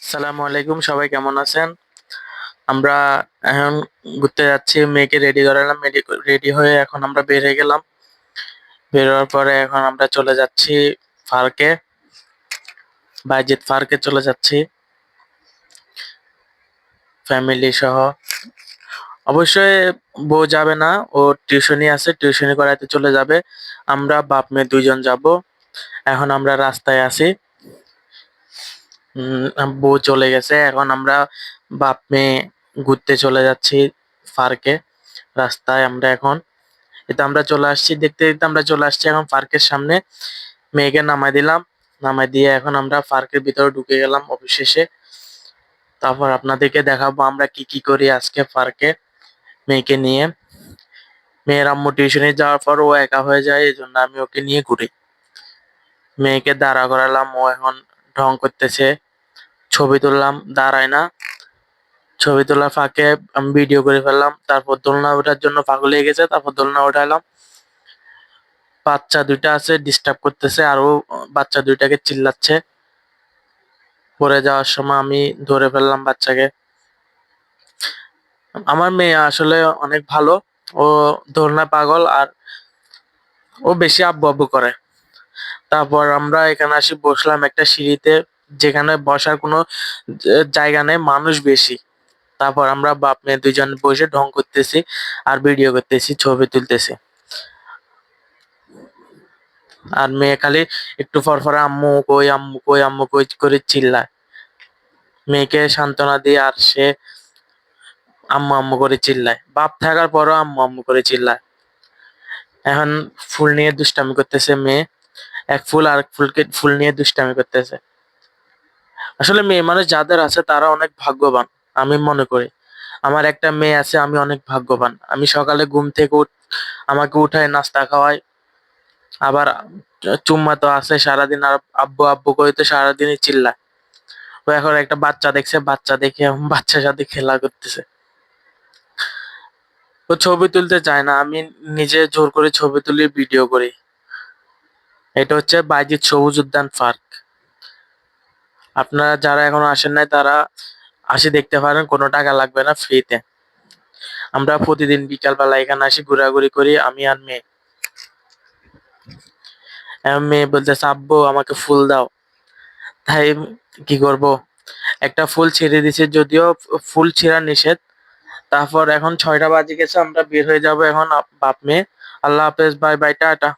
আসসালামু আলাইকুম, সবাই কেমন আছেন? আমরা এখন ঘুরতে যাচ্ছি, মেয়েকে রেডি করালাম, রেডি হয়ে এখন আমরা বের হয়ে গেলাম। বের হওয়ার পরে এখন আমরা চলে যাচ্ছি পার্কে, বাইজিৎ পার্কে চলে যাচ্ছি ফ্যামিলি সহ। অবশ্যই বউ যাবে না, ও টিউশনি আছে, টিউশনি করাইতে চলে যাবে। আমরা বাপ মেয়ে দুইজন যাব। এখন আমরা রাস্তায় আছি, বউ চলে গেছে, এখন আমরা বাপ মেয়ে ঘুরতে চলে যাচ্ছি পার্কে। রাস্তায় আমরা এখন এটা আমরা চলে আসছি, দেখতে দেখতে আমরা চলে আসছি এখন পার্কের সামনে। মেয়েকে নামাই দিলাম, নামাই দিয়ে এখন আমরা পার্কের ভিতরে ঢুকে গেলাম অবশেষে। তারপর আপনাদেরকে দেখাবো আমরা কি কি করি আজকে পার্কে মেয়েকে নিয়ে। মেয়ের আম্মু টিউশনে যাওয়ার পর ও একা হয়ে যায়, এই জন্য আমি ওকে নিয়ে ঘুরি। মেয়েকে দাঁড়া করালাম, ও এখন ঢং করতেছে। ছবি তুললাম, দাঁড়ায় না। ছবি তোলার ফাঁকে আমি ভিডিও করে ফেললাম। তারপর দোলনা ওঠার জন্য পাগল হয়ে গেছে, তারপর দোলনা উঠালাম। বাচ্চা দুইটা আছে, ডিস্টার্ব করতেছে, আর ও বাচ্চা দুইটাকে চিল্লাচ্ছে। পড়ে যাওয়ার সময় আমি ধরে ফেললাম বাচ্চাকে। আমার মেয়ে আসলে অনেক ভালো, ও দোলনা পাগল, আর ও বেশি আব্বু আব্বু করে। তারপর আমরা এখানে আসি, বসলাম একটা সিঁড়িতে, যেখানে বসার কোনো জায়গা নেই, মানুষ বেশি। তারপর আমরা বাপ মেয়ে দুইজন বসে ঢং করতেছি আর ভিডিও করতেছি, ছবি তুলতেছি। আর মেয়ে খালি একটু পর পর আম্মু কই, আম্মু কই, আম্মু কই করে চিল্লায়। মেয়েকে সান্ত্বনা দিয়ে আর সে আম্মু আম্মু করে চিল্লায়, বাপ থাকার পরও আম্মু আম্মু করে চিল্লায়। এখন ফুল নিয়ে দুষ্টামি করতেছে মেয়ে, এক ফুল আর এক ফুলকে ফুল নিয়ে দুষ্টামি করতেছে। আসলে মেয়ে মানুষ যাদের আছে তারা অনেক ভাগ্যবান, আমি মনে করি। আমার একটা মেয়ে আছে, আমি অনেক ভাগ্যবান। আমি সকালে ঘুম থেকে আমাকে উঠায় নাস্তা খাওয়ায়, আবার চুম্মা তো আছে সারাদিন, আর আব্বু আব্বু করে তো সারাদিনই চিল্লায়। ও এখন একটা বাচ্চা দেখছে, বাচ্চা দেখে এখন বাচ্চার সাথে খেলা করতেছে। ও ছবি তুলতে চায় না, আমি নিজে জোর করে ছবি তুলি, ভিডিও করি। এটা হচ্ছে বাইজিৎ সবুজ উদ্যান পার্ক। আপনারা যারা এখনো আসেন নাই তারা আসি দেখতে পারেন, কোনো টাকা লাগবে না, ফ্রিতে। আমরা প্রতিদিন বিকাল বেলা এখানে আসি, ঘোরাঘুরি করি আমি আর মেয়ে। এখন মেয়ে বলতেছে আব্বু আমাকে ফুল দাও। তাই কি করব, একটা ফুল ছিঁড়ে দিছে, যদিও ফুল ছিঁড়া নিষেধ। তারপর এখন 6টা বাজে গেছে, আমরা বের হয়ে যাব এখন বাপ মেয়ে। আল্লাহ হাফেজ, বাই বাই, টাটা।